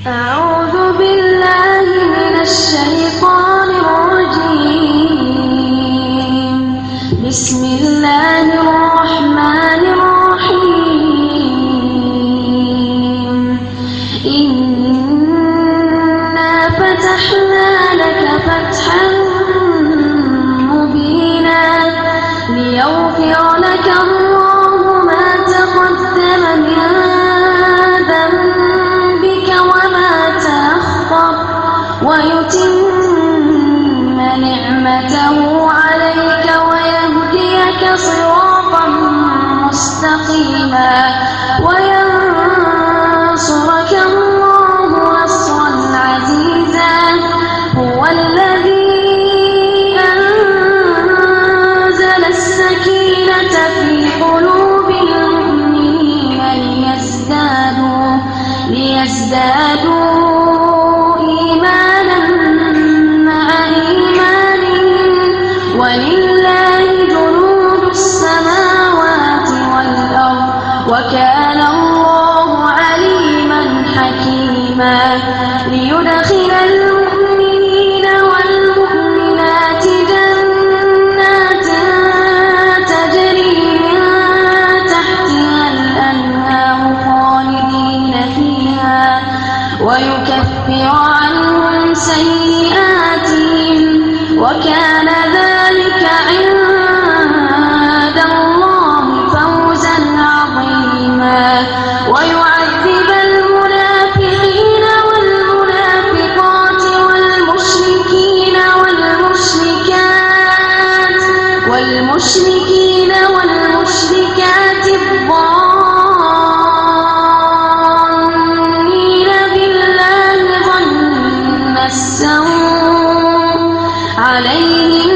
أعوذ بالله من الشيطان الرجيم. بسم الله الرحمن الرحيم. إنا فتحنا لك فتحا مبينا ليغفر لك الله ما تقدم من ذنبك وما تأخر ويتم نعمته عليك ويهديك صراطا مستقيما وينصرك الله نصرا عزيزا. هو الذي أنزل السكينة في قلوب المؤمنين ليزدادوا إيمانا مع إيمانهم ولله جنود السماوات والأرض وكان الله عليما حكيما. ليدخل المؤمنين والمؤمنات جنات تجري من تحتها الأنهار خالدين فيها ويكفر عنهم سيئاتهم وكان ذلك عند الله فوزا عظيما. ويعذب المنافقين والمنافقات والمشركين والمشركات الظانين بالله ظن السوء عليهم